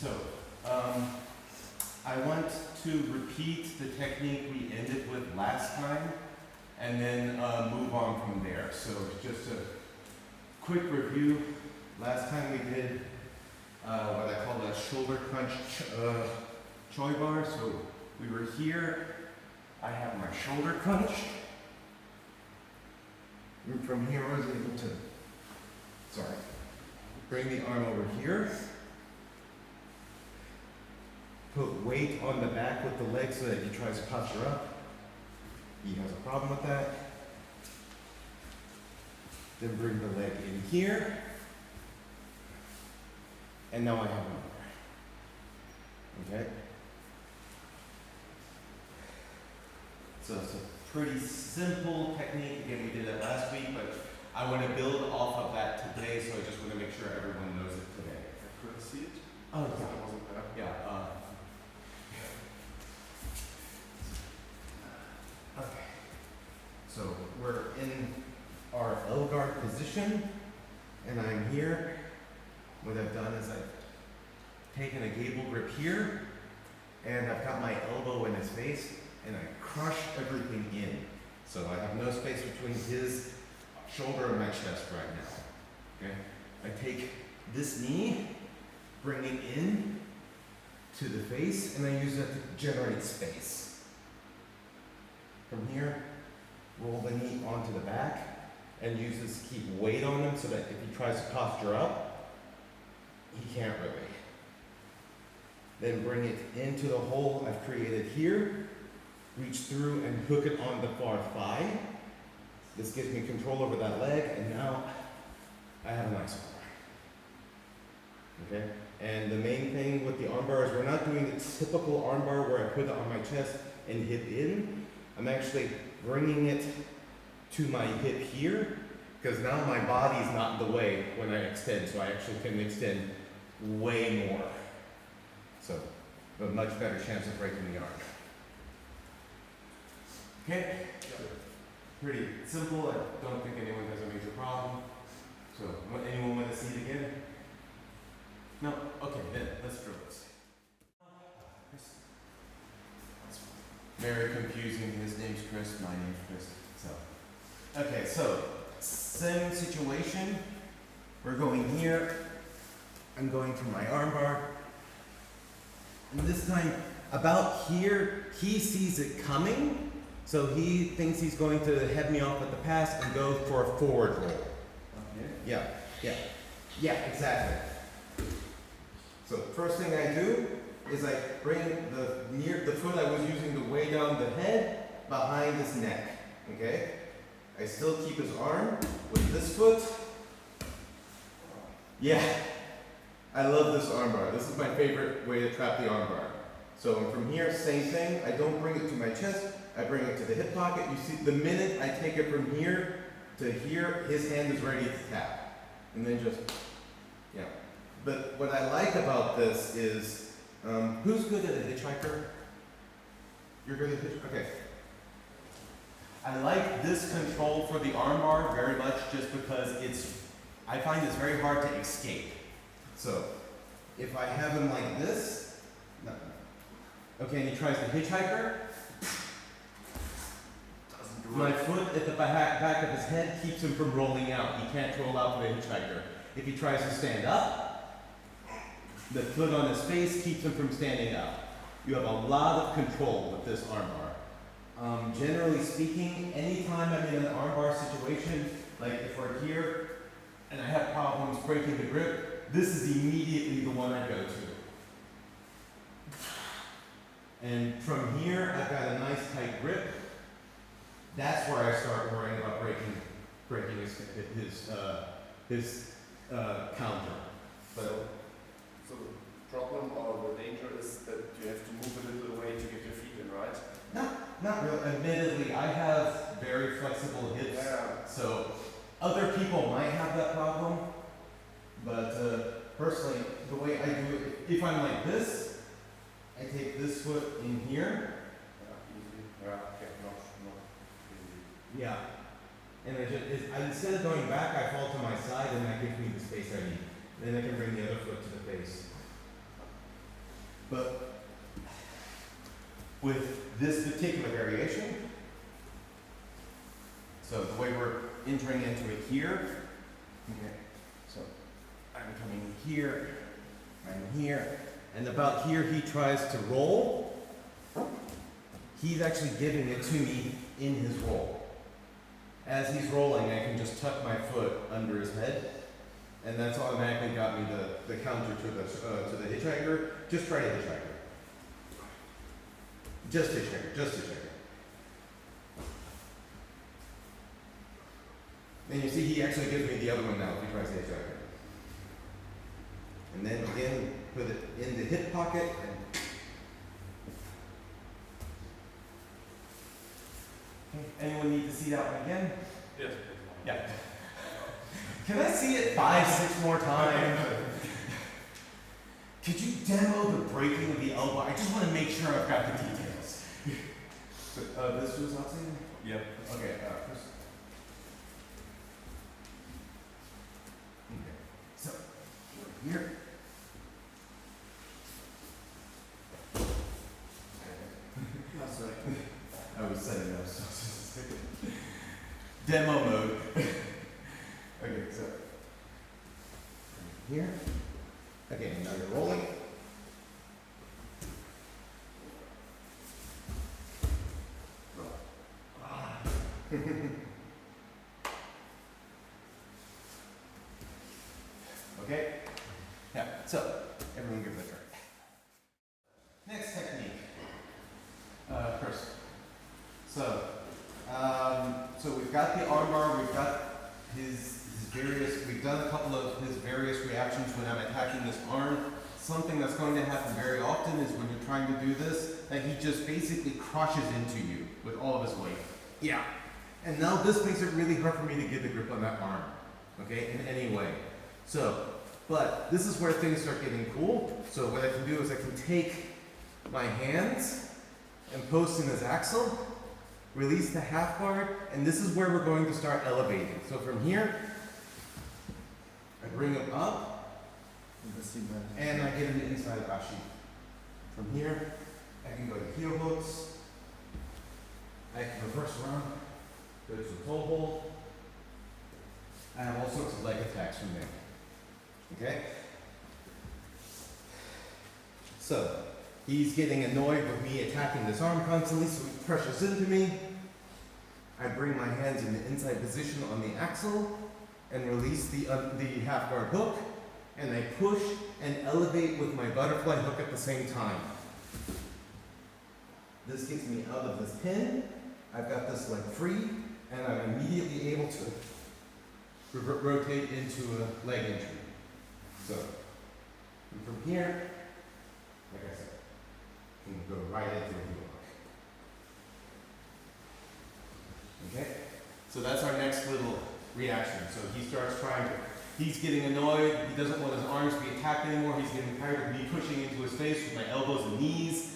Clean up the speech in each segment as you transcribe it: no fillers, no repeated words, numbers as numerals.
So, I want to repeat the technique we ended with last time, and then move on from there. So just a quick review. Last time we did what I call a shoulder crunch choi bar. So we were here. I have my shoulder crunch. And from here I was able to, bring the arm over here. Put weight on the back with the leg so that he tries to posture up. He has a problem with that. Then bring the leg in here. And now I have one more. Okay? So it's a pretty simple technique. Again, we did that last week, but I want to build off of that today, so I just want to make sure everyone knows it today. I couldn't see it. Oh, Because I wasn't there. yeah. Okay. So we're in our L guard position, and I'm here. What I've done is I've taken a gable grip here, and I've got my elbow in his face, and I crush everything in. So I have no space between his shoulder and my chest right now. Okay? I take this knee, bring it in to the face, and I use it to generate space. From here, roll the knee onto the back, and use this to keep weight on him so that if he tries to posture up, he can't really. Then bring it into the hole I've created here, reach through and hook it on the far thigh. This gives me control over that leg, and now I have a nice armbar. Okay? And the main thing with the armbar is we're not doing the typical armbar where I put it on my chest and hip in. I'm actually bringing it to my hip here, because now my body's not in the way when I extend, so I actually can extend way more. So, a much better chance of breaking the arm. Okay? Pretty simple. I don't think anyone has a major problem. So, anyone want to see it again? No? Okay, then let's drill this. Very confusing. His name's Chris, my name's Chris. So, okay, so same situation. We're going here. I'm going for my armbar. And this time, about here, he sees it coming. So he thinks he's going to head me off at the pass and go for a forward roll. Okay. Yeah, exactly. So first thing I do is I bring the foot I was using to weigh down the head behind his neck. Okay? I still keep his arm with this foot. Yeah. I love this armbar. This is my favorite way to trap the armbar. So from here, same thing. I don't bring it to my chest. I bring it to the hip pocket. You see, the minute I take it from here to here, his hand is ready to tap. And then just, yeah. But what I like about this is, who's good at a hitchhiker? You're good at hitchhiker? Okay. I like this control for the armbar very much just because I find it's very hard to escape. So, if I have him like this, no. Okay, and he tries to hitchhiker. My foot at the back of his head keeps him from rolling out. He can't roll out for the hitchhiker. If he tries to stand up, the foot on his face keeps him from standing up. You have a lot of control with this armbar. Generally speaking, anytime I'm in an armbar situation, like if we're here and I have problems breaking the grip, this is immediately the one I go to. And from here, I've got a nice tight grip. That's where I start worrying about breaking his counter. So the problem or the danger is that you have to move a little away to get your feet in, right? Not really. Admittedly, I have very flexible hips, so other people might have that problem. But personally, the way I do it, if I'm like this, I take this foot in here. Yeah. And instead of going back, I fall to my side, and that gives me the space I need. Then I can bring the other foot to the face. with this particular variation. So the way we're entering into it here, okay, so I'm coming here, I'm here, and about here he tries to roll. He's actually giving it to me in his roll. As he's rolling, I can just tuck my foot under his head, and that's automatically got me the counter to the hitchhiker. Just try a hitchhiker. Just hitchhiker, just hitchhiker. And you see he actually gives me the other one now if he tries the hitchhiker. And then again, put it in the hip pocket and anyone need to see that one again? Yes. Yeah. Can I see it 5, 6 more times? Could you demo the breaking of the elbow? I just want to make sure I've got the details. This was not saying? Yep. Okay, first. Okay, so, here. That's right. I was setting up so demo mode. Okay, so here. Okay, now you're rolling. Okay. Yeah. So everyone give it a try. Next technique. First. So we've got the armbar, we've got his various, we've done a couple of his various reactions when I'm attacking this arm. Something that's going to happen very often is when you're trying to do this, that he just basically crushes into you with all of his weight. Yeah. And now this makes it really hard for me to get the grip on that arm, okay, in any way. So, but this is where things start getting cool. So what I can do is I can take my hands and post in his axle, release the half guard, and this is where we're going to start elevating. So from here, I bring him up, and I get him inside of Ashi. From here, I can go to heel hooks, I can reverse around, go to a toe hold. I have all sorts of leg attacks from there. Okay? So, he's getting annoyed with me attacking this arm constantly, so he pressures into me. I bring my hands in the inside position on the axle and release the half guard hook, and I push and elevate with my butterfly hook at the same time. This gets me out of this pin. I've got this leg free, and I'm immediately able to rotate into a leg entry. So, and from here, like I said, you can go right into a heel hook. Okay? So that's our next little reaction. So he starts trying to, he's getting annoyed, he doesn't want his arms to be attacked anymore, he's getting tired of me pushing into his face with my elbows and knees.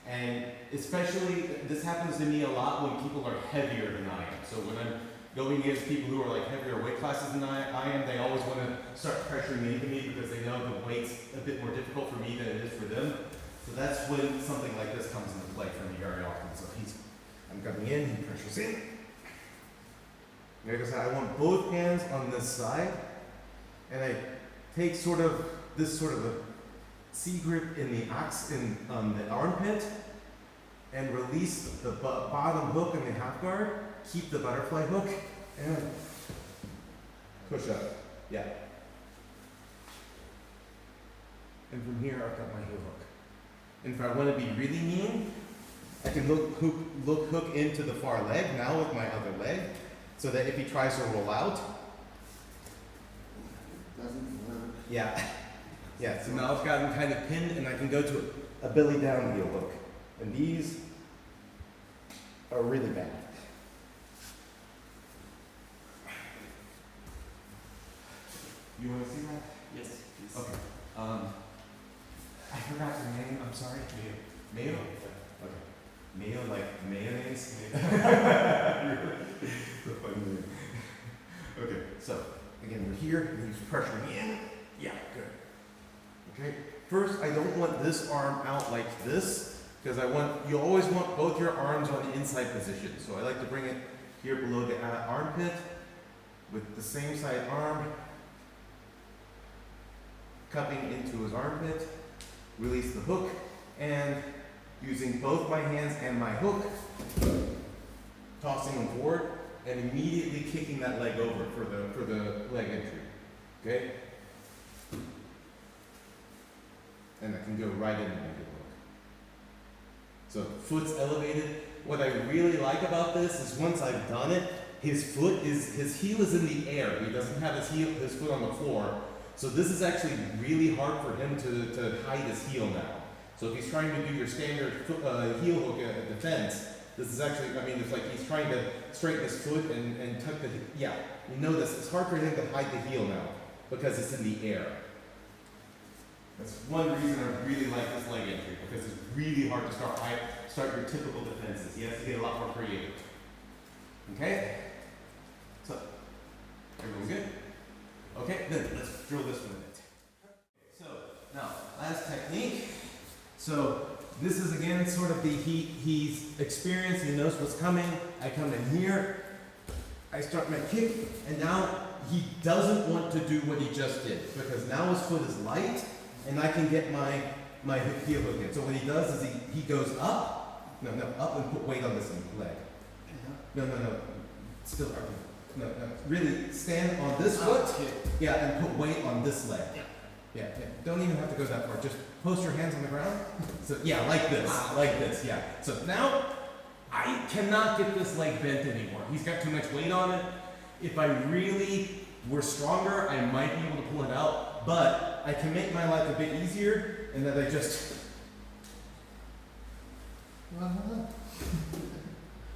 And especially, this happens to me a lot when people are heavier than I am. So when I'm going against people who are like heavier weight classes than I am, they always want to start pressuring into me because they know the weight's a bit more difficult for me than it is for them. So that's when something like this comes into play for me very often. So I'm coming in, he pressures in. Like I said, I want both hands on this side, and I take this sort of a C grip in the the armpit, and release the bottom hook in the half guard. Keep the butterfly hook and push up. Yeah. And from here, I've got my heel hook. And if I want to be really mean, I can hook into the far leg now with my other leg, so that if he tries to roll out, Doesn't work. yeah. Yeah, so now I've got him kind of pinned, and I can go to a belly down heel hook. And these are really bad. You want to see that? Yes, please. Okay. I forgot your name. I'm sorry. Mayo. Okay. Mayo, like mayonnaise. Okay. So again, we're here, and he's pressuring me in. Yeah. Good. Okay. First, I don't want this arm out like this. because you always want both your arms on the inside position. So I like to bring it here below the armpit with the same side arm cupping into his armpit, release the hook, and using both my hands and my hook, tossing him forward, and immediately kicking that leg over for the leg entry. Okay? And I can go right in and make it work. So foot's elevated. What I really like about this is once I've done it, his heel is in the air. He doesn't have his foot on the floor. So this is actually really hard for him to hide his heel now. So if he's trying to do your standard heel hook at defense, this is actually, it's like he's trying to straighten his foot and tuck the, yeah, you know this. It's hard for him to hide the heel now because it's in the air. That's one reason I really like this leg entry, because it's really hard to start your typical defenses. He has to get a lot more creative. Okay? So, everyone good? Okay, then let's drill this one a bit. So, now, last technique. So, this is again sort of he's experienced, he knows what's coming. I come in here, I start my kick, and now he doesn't want to do what he just did, because now his foot is light, and I can get my heel hook in. So what he does is he goes up, up and put weight on this leg. No, still arguing. No, really stand on this foot, yeah, and put weight on this leg. Yeah, don't even have to go that far, just post your hands on the ground. So yeah, like this, yeah. So now, I cannot get this leg bent anymore. He's got too much weight on it. If I really were stronger, I might be able to pull it out, but I can make my life a bit easier, and then I just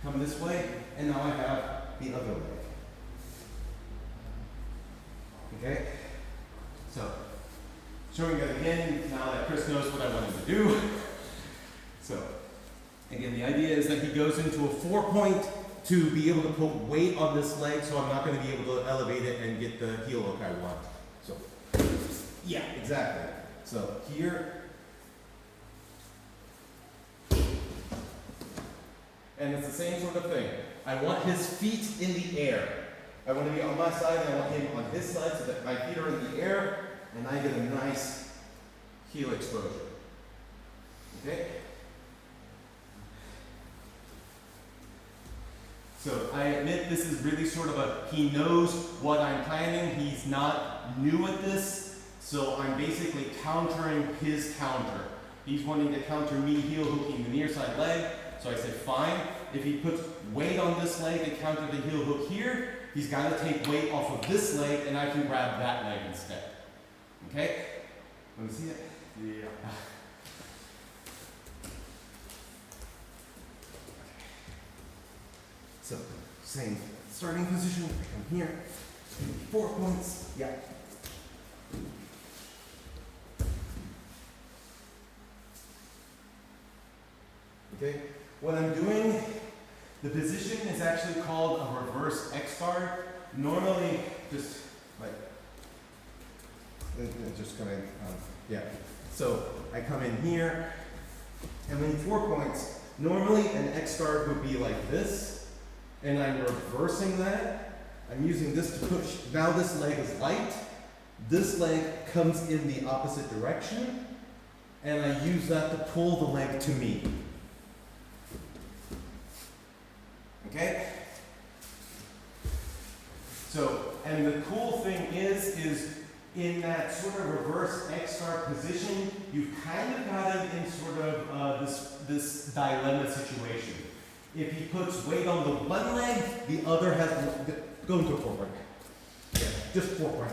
come this way, and now I have the other leg. Okay? So, showing it again, now that Chris knows what I want him to do. So, again, the idea is that he goes into a 4-point to be able to put weight on this leg, so I'm not going to be able to elevate it and get the heel hook I want. So, yeah, exactly. So, here. And it's the same sort of thing. I want his feet in the air. I want to be on my side, and I want him on his side so that my feet are in the air, and I get a nice heel exposure. Okay? So I admit this is really sort of he knows what I'm planning. He's not new at this, so I'm basically countering his counter. He's wanting to counter me heel hooking the near side leg, so I said fine. If he puts weight on this leg to counter the heel hook here, he's got to take weight off of this leg, and I can grab that leg instead. Okay? Want to see it? Yeah. So, same starting position. I come here. 4 points. Yeah. Okay? What I'm doing, the position is actually called a reverse X guard. Normally, just like, just gonna, yeah. So I come in here, and in 4 points, normally an X guard would be like this, and I'm reversing that. I'm using this to push. Now this leg is light. This leg comes in the opposite direction, and I use that to pull the leg to me. Okay? So, and the cool thing is in that sort of reverse X-guard position, you've kind of got him in sort of this dilemma situation. If he puts weight on the one leg, the other has to go into a 4-point. Yeah, just 4-point.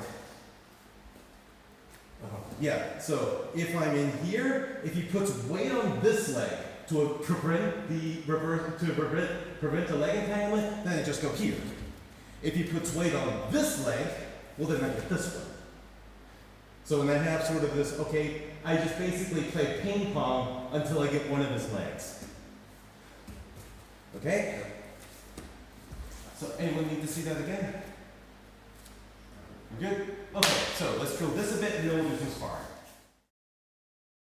Yeah, so if I'm in here, if he puts weight on this leg to prevent the leg entanglement, then I just go here. If he puts weight on this leg, well then I get this one. So when I have sort of this, okay, I just basically play ping pong until I get one of his legs. Okay? So anyone need to see that again? We're good? Okay, so let's drill this a bit and then we'll do some sparring.